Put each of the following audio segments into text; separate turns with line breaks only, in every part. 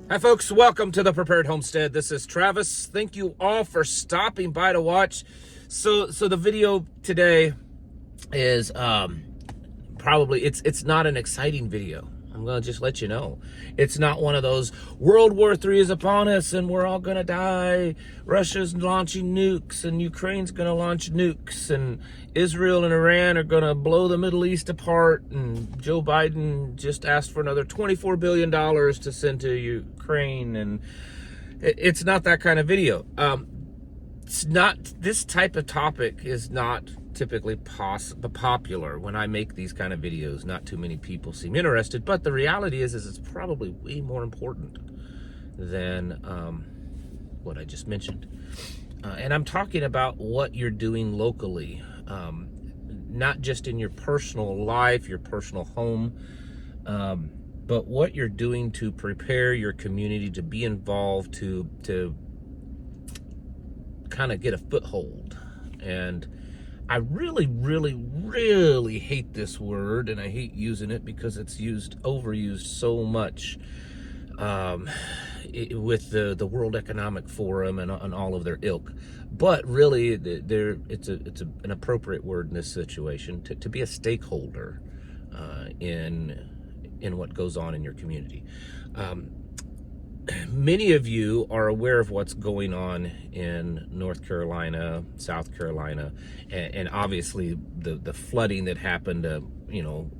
Hi folks, welcome to the Prepared Homestead. This is Travis. Thank you all for stopping by to watch. So the video today is probably it's not an exciting video. I'm gonna just let you know. It's not one of those World War III is upon us and we're all gonna die. Russia's launching nukes and Ukraine's gonna launch nukes and Israel and Iran are gonna blow the Middle East apart, and Joe Biden just asked for another $24 billion to send to Ukraine, and it's not that kind of video. It's not, this type of topic is not typically popular when I make these kind of videos. Not too many people seem interested, but the reality is it's probably way more important than what I just mentioned. And I'm talking about what you're doing locally, not just in your personal life, your personal home, but what you're doing to prepare your community to be involved, to kind of get a foothold. And I really hate this word, and I hate using it because it's overused so much with the World Economic Forum and all of their ilk. But really, it's an appropriate word in this situation to be a stakeholder in what goes on in your community. Many of you are aware of what's going on in North Carolina, South Carolina, and obviously the flooding that happened,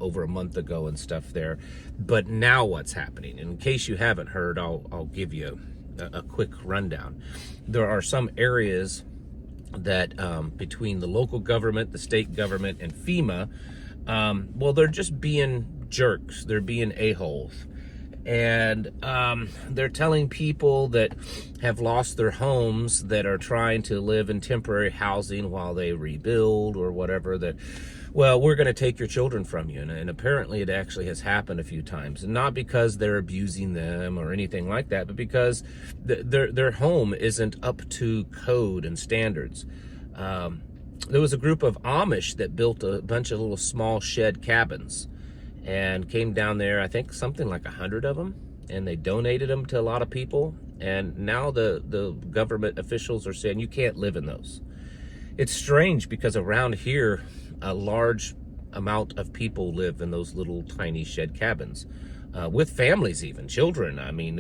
over a month ago and stuff there. But now what's happening? In case you haven't heard, I'll give you a quick rundown. There are some areas that between the local government, the state government, and FEMA, they're just being jerks. They're being a-holes. And they're telling people that have lost their homes, that are trying to live in temporary housing while they rebuild or whatever, that, well, we're going to take your children from you. And apparently it actually has happened a few times. And not because they're abusing them or anything like that, but because their home isn't up to code and standards. There was a group of Amish that built a bunch of little small shed cabins and came down there, I think something like 100 of them, and they donated them to a lot of people. And now the government officials are saying you can't live in those. It's strange because around here, a large amount of people live in those little tiny shed cabins, with families, even children. I mean,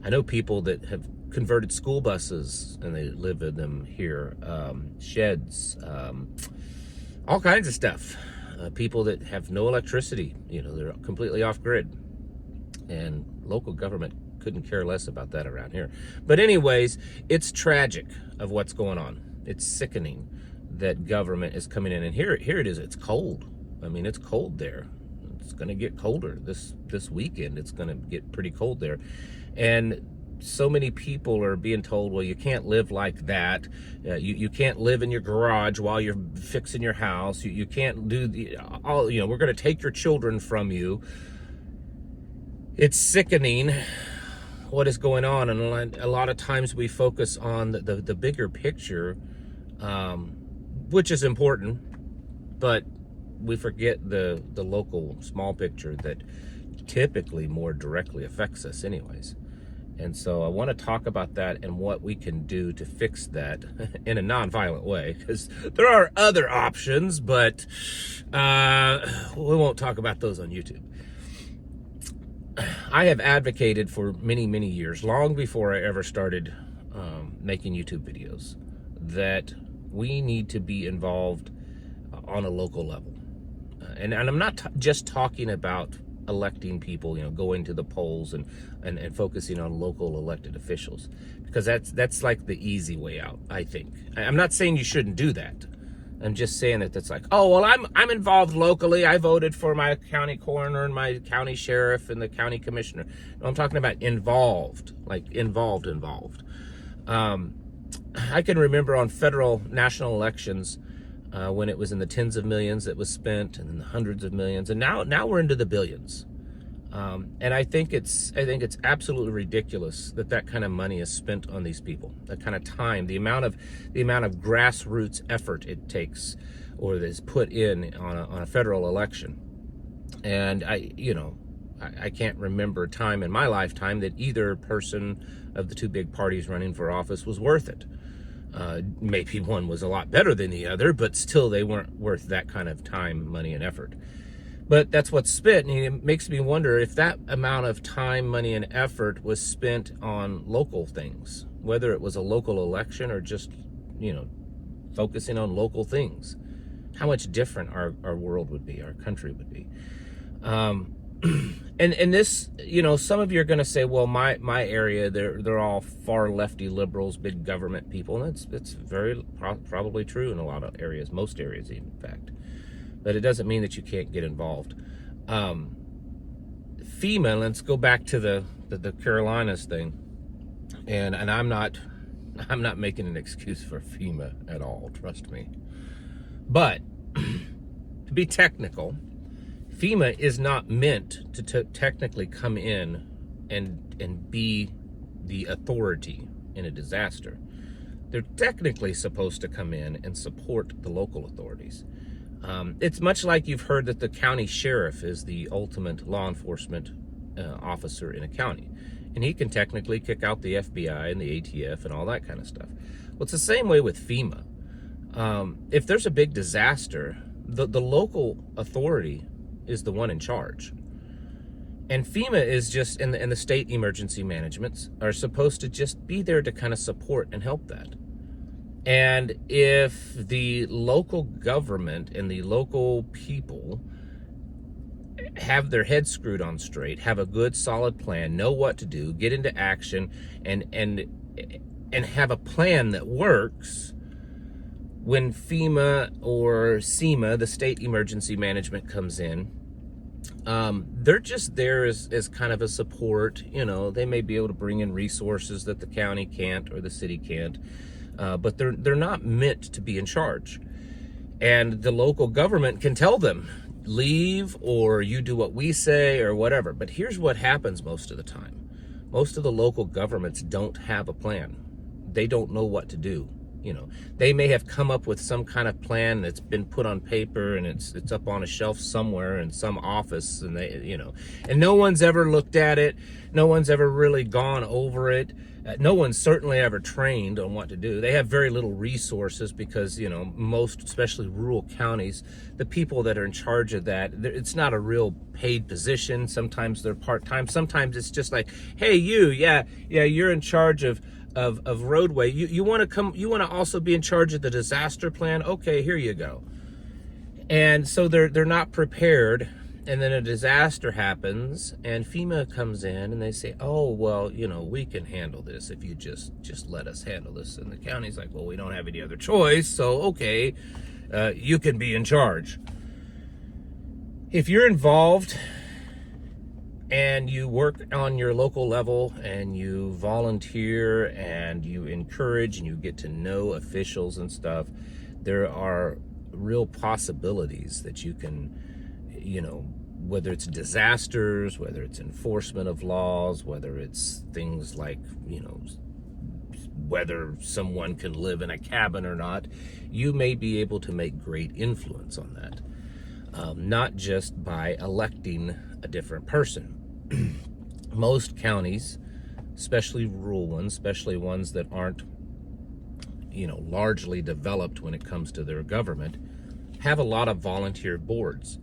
I know people that have converted school buses and they live in them here, sheds, all kinds of stuff. People that have no electricity, they're completely off grid, and local government couldn't care less about that around here. But anyways, it's tragic of what's going on. It's sickening that government is coming in, and here it is. It's cold. I mean, it's cold there. It's going to get colder this weekend. It's going to get pretty cold there, and so many people are being told, well, you can't live like that. You can't live in your garage while you're fixing your house. You can't do we're going to take your children from you. It's sickening what is going on. And a lot of times we focus on the bigger picture, which is important, but we forget the local small picture that typically more directly affects us anyways. And so I want to talk about that and what we can do to fix that in a non-violent way, because there are other options, but we won't talk about those on YouTube. I have advocated for many years, long before I ever started making YouTube videos, that we need to be involved on a local level. And I'm not just talking about electing people, going to the polls and focusing on local elected officials, because that's like the easy way out, I think. I'm not saying you shouldn't do that. I'm just saying that that's like, oh, well, I'm involved locally. I voted for my county coroner and my county sheriff and the county commissioner. No, I'm talking about involved, like involved. I can remember on federal national elections, when it was in the tens of millions that was spent, and then the hundreds of millions, and now we're into the billions. And I think it's absolutely ridiculous that kind of money is spent on these people, that kind of time, the amount of grassroots effort it takes or that is put in on a federal election. And I can't remember a time in my lifetime that either person of the two big parties running for office was worth it. Maybe one was a lot better than the other, but still they weren't worth that kind of time, money, and effort. But that's what's spent, and it makes me wonder if that amount of time, money, and effort was spent on local things, whether it was a local election or just, focusing on local things, how much different our world would be, our country would be. And this, some of you are going to say, well, my area, they're all far lefty liberals, big government people, and it's very probably true in a lot of areas, most areas, in fact. But it doesn't mean that you can't get involved. FEMA, let's go back to the Carolinas thing, and I'm not making an excuse for FEMA at all, trust me. But to be technical, FEMA is not meant to technically come in and be the authority in a disaster. They're technically supposed to come in and support the local authorities. It's much like you've heard that the county sheriff is the ultimate law enforcement officer in a county, and he can technically kick out the FBI and the ATF and all that kind of stuff. Well, it's the same way with FEMA. If there's a big disaster, the local authority is the one in charge. And FEMA is just, and the state emergency managements are supposed to just be there to kind of support and help that. And if the local government and the local people have their heads screwed on straight, have a good solid plan, know what to do, get into action, and have a plan that works, when FEMA or SEMA, the state emergency management, comes in, they're just there as kind of a support. They may be able to bring in resources that the county can't or the city can't, but they're not meant to be in charge. And the local government can tell them, leave, or you do what we say, or whatever. But here's what happens most of the time. Most of the local governments don't have a plan. They don't know what to do. They may have come up with some kind of plan that's been put on paper, and it's up on a shelf somewhere in some office, and and no one's ever looked at it. No one's ever really gone over it. No one's certainly ever trained on what to do. They have very little resources because, most, especially rural counties, the people that are in charge of that, it's not a real paid position. Sometimes they're part-time. Sometimes it's just like, hey, you're in charge of roadway. You want to come, you want to also be in charge of the disaster plan? Okay, here you go. And so they're not prepared. And then a disaster happens, and FEMA comes in, and they say, oh, well, we can handle this if you just let us handle this. And the county's like, well, we don't have any other choice, so okay, you can be in charge. If you're involved and you work on your local level and you volunteer and you encourage and you get to know officials and stuff, there are real possibilities that you can, whether it's disasters, whether it's enforcement of laws, whether it's things like, whether someone can live in a cabin or not, you may be able to make great influence on that. Not just by electing a different person. Most counties, especially rural ones, especially ones that aren't, largely developed when it comes to their government, have a lot of volunteer boards.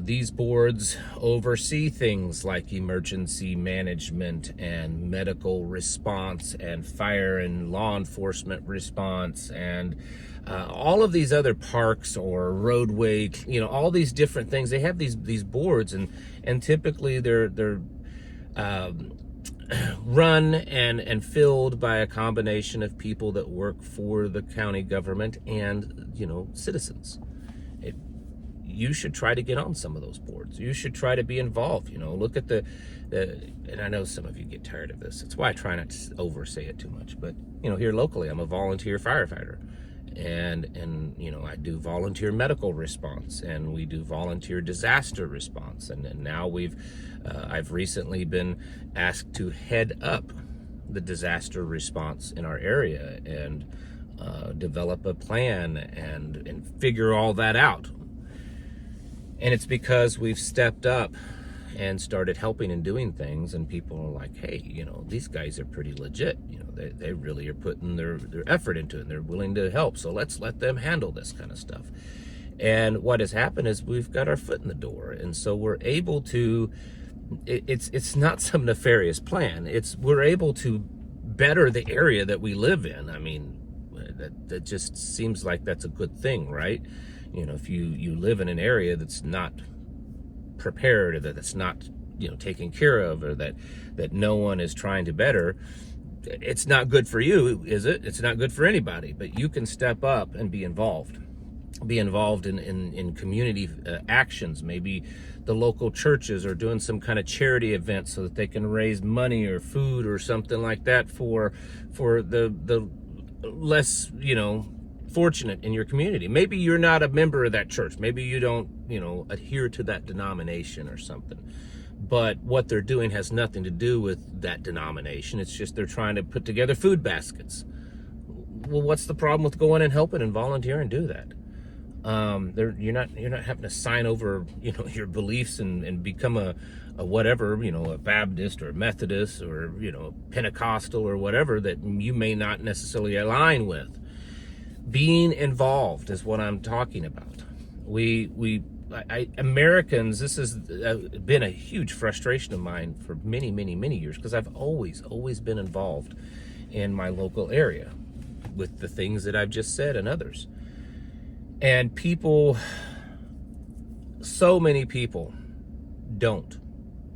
These boards oversee things like emergency management and medical response and fire and law enforcement response and all of these other parks or roadway, all these different things. They have these boards, and typically they're run and filled by a combination of people that work for the county government and citizens. You should try to get on some of those boards. You should try to be involved. Look at and I know some of you get tired of this. It's why I try not to oversay it too much. But here locally, I'm a volunteer firefighter, and I do volunteer medical response, and we do volunteer disaster response, and now I've recently been asked to head up the disaster response in our area and develop a plan and figure all that out. And it's because we've stepped up and started helping and doing things, and people are like, hey, these guys are pretty legit. They really are putting their effort into it, and they're willing to help, so let's let them handle this kind of stuff. And what has happened is we've got our foot in the door, and so we're able to, it's not some nefarious plan, we're able to better the area that we live in. I mean, that just seems like that's a good thing, right? If you live in an area that's not prepared, or that's not taken care of, or that no one is trying to better, it's not good for you, is it? It's not good for anybody. But you can step up and be involved in community actions. Maybe the local churches are doing some kind of charity event so that they can raise money or food or something like that for the less fortunate in your community. Maybe you're not a member of that church. Maybe you don't adhere to that denomination or something. But what they're doing has nothing to do with that denomination. It's just they're trying to put together food baskets. Well, what's the problem with going and helping and volunteering and do that? You're not having to sign over your beliefs and become a whatever, a Baptist or a Methodist or Pentecostal or whatever that you may not necessarily align with. Being involved is what I'm talking about. Americans, this has been a huge frustration of mine for many, many, many years, because I've always been involved in my local area with the things that I've just said and others. And so many people don't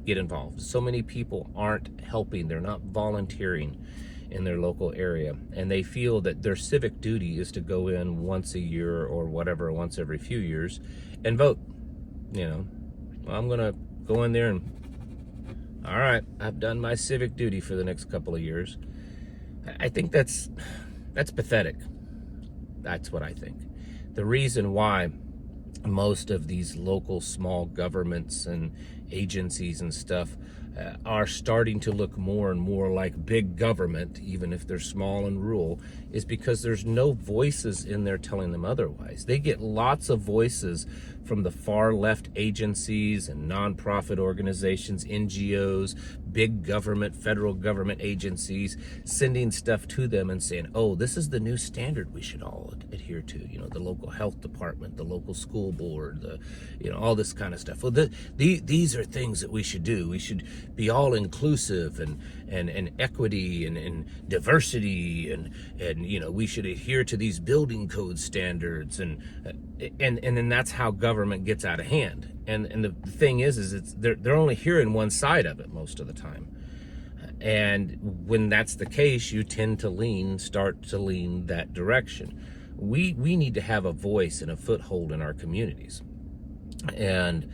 get involved. So many people aren't helping. They're not volunteering in their local area. And they feel that their civic duty is to go in once a year or whatever, once every few years, and vote. Well, I'm going to go in there and, all right, I've done my civic duty for the next couple of years. I think that's pathetic. That's what I think. The reason why most of these local small governments and agencies and stuff are starting to look more and more like big government, even if they're small and rural, is because there's no voices in there telling them otherwise. They get lots of voices from the far left agencies and nonprofit organizations, NGOs, big government, federal government agencies, sending stuff to them and saying, oh, this is the new standard we should all adhere to. The local health department, the local school board, all this kind of stuff. Well, these are things that we should do. We should be all inclusive and equity and diversity and we should adhere to these building code standards and then that's how government gets out of hand. And the thing is they're only hearing one side of it most of the time. And when that's the case, you tend to start to lean that direction. We need to have a voice and a foothold in our communities. And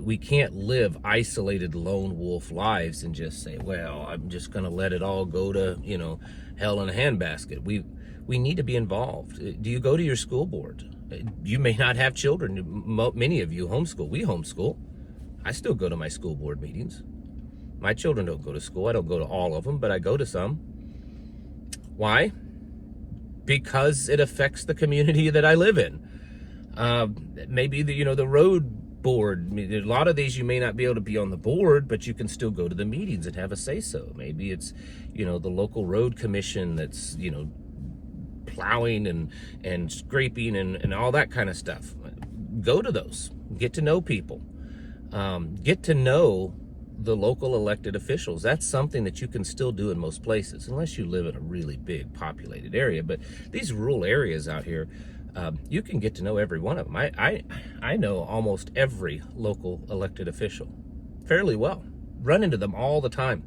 we can't live isolated lone wolf lives and just say, well, I'm just going to let it all go to, hell in a handbasket. We need to be involved. Do you go to your school board? You may not have children. Many of you homeschool. We homeschool. I still go to my school board meetings. My children don't go to school. I don't go to all of them, but I go to some. Why? Because it affects the community that I live in. Maybe the road board. A lot of these you may not be able to be on the board, but you can still go to the meetings and have a say so. Maybe it's the local road commission that's plowing and scraping and all that kind of stuff. Go to those. Get to know people. Get to know the local elected officials. That's something that you can still do in most places, unless you live in a really big populated area. But these rural areas out here, you can get to know every one of them. I know almost every local elected official fairly well. Run into them all the time.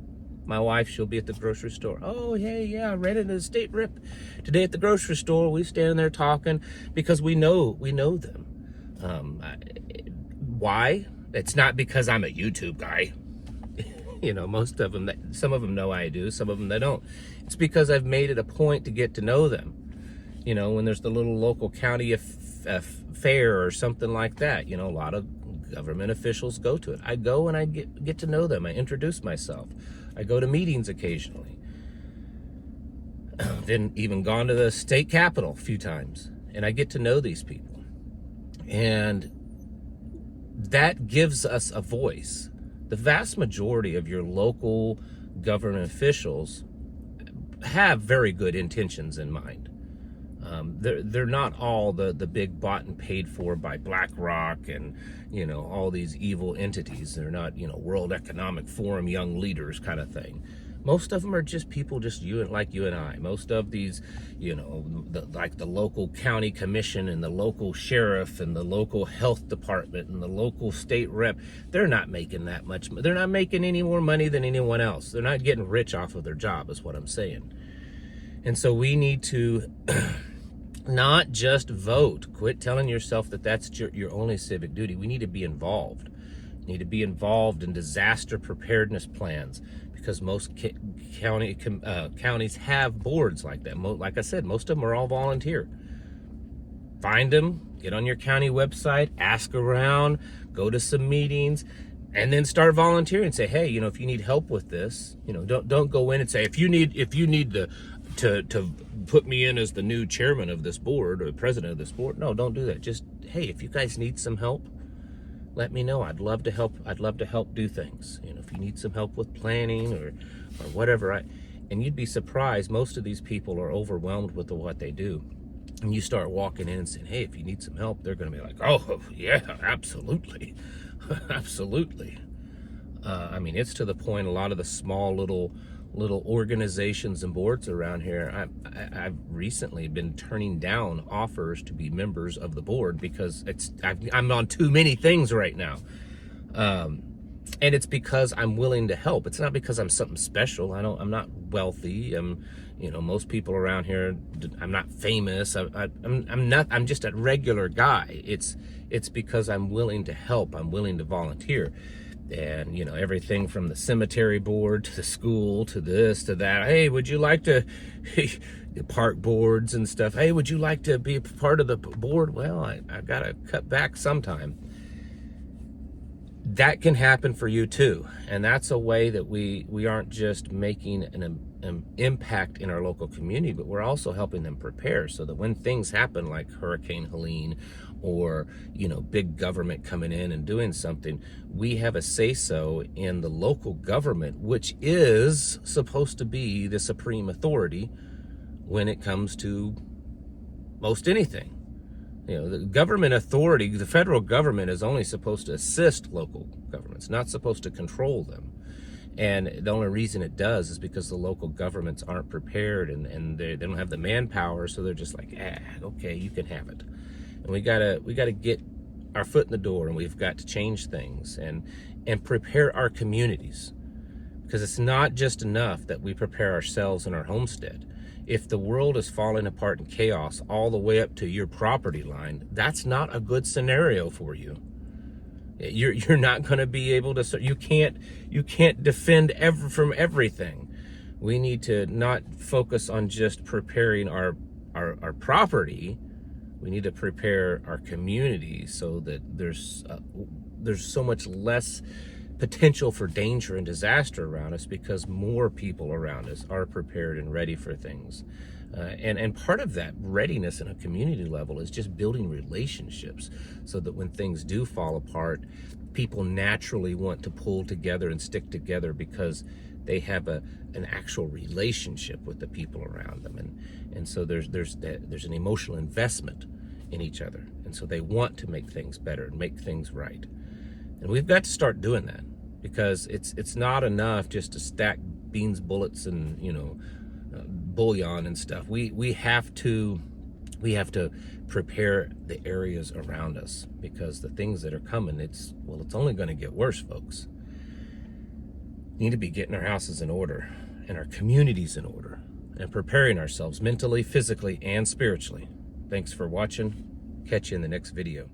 My wife, she'll be at the grocery store. Oh, hey, yeah, I ran into the state rep today at the grocery store. We stand there talking because we know them. Why? It's not because I'm a YouTube guy. Most of them, some of them know I do, some of them they don't. It's because I've made it a point to get to know them. When there's the little local county fair or something like that, a lot of government officials go to it. I go and I get to know them. I introduce myself. I go to meetings occasionally. Then even gone to the state capitol a few times, and I get to know these people. And that gives us a voice. The vast majority of your local government officials have very good intentions in mind. They're not all the big bought and paid for by BlackRock and, all these evil entities. They're not, World Economic Forum young leaders kind of thing. Most of them are just people like you and I. Most of these, like the local county commission and the local sheriff and the local health department and the local state rep, they're not making that much. They're not making any more money than anyone else. They're not getting rich off of their job, is what I'm saying. And so we need to not just vote. Quit telling yourself that that's your only civic duty. We need to be involved. We need to be involved in disaster preparedness plans, because most counties have boards like that. Like I said, most of them are all volunteer. Find them, get on your county website, ask around, go to some meetings, and then start volunteering. Say, hey, if you need help with this, don't go in and say, if you need to put me in as the new chairman of this board or president of this board. No, don't do that. Just, hey, if you guys need some help, let me know. I'd love to help. I'd love to help do things. If you need some help with planning or whatever, and you'd be surprised. Most of these people are overwhelmed with what they do. And you start walking in and saying, hey, if you need some help, they're going to be like, oh, yeah, absolutely. Absolutely. It's to the point, a lot of the small little organizations and boards around here, I've recently been turning down offers to be members of the board because I'm on too many things right now. And it's because I'm willing to help. It's not because I'm something special. I'm not wealthy. Most people around here, I'm not famous. I'm just a regular guy. It's because I'm willing to help. I'm willing to volunteer. And, everything from the cemetery board to the school to this to that. Hey, would you like to, park boards and stuff. Hey, would you like to be part of the board? Well, I got to cut back sometime. That can happen for you too. And that's a way that we aren't just making an impact in our local community, but we're also helping them prepare so that when things happen like Hurricane Helene or, big government coming in and doing something, we have a say-so in the local government, which is supposed to be the supreme authority when it comes to most anything. The government authority, the federal government, is only supposed to assist local governments, not supposed to control them. And the only reason it does is because the local governments aren't prepared and they don't have the manpower, so they're just like, okay, you can have it. And we gotta get our foot in the door, and we've got to change things and prepare our communities, because it's not just enough that we prepare ourselves in our homestead. If the world is falling apart in chaos all the way up to your property line, that's not a good scenario for you. You're not going to be able to. You can't defend from everything. We need to not focus on just preparing our property. We need to prepare our community so that there's so much less potential for danger and disaster around us, because more people around us are prepared and ready for things. And part of that readiness in a community level is just building relationships so that when things do fall apart, people naturally want to pull together and stick together because they have an actual relationship with the people around them. And so there's an emotional investment in each other. And so they want to make things better and make things right. And we've got to start doing that, because it's not enough just to stack beans, bullets, and bullion and stuff. We have to prepare the areas around us, because the things that are coming, it's only going to get worse, folks. We need to be getting our houses in order and our communities in order and preparing ourselves mentally, physically, and spiritually. Thanks for watching. Catch you in the next video.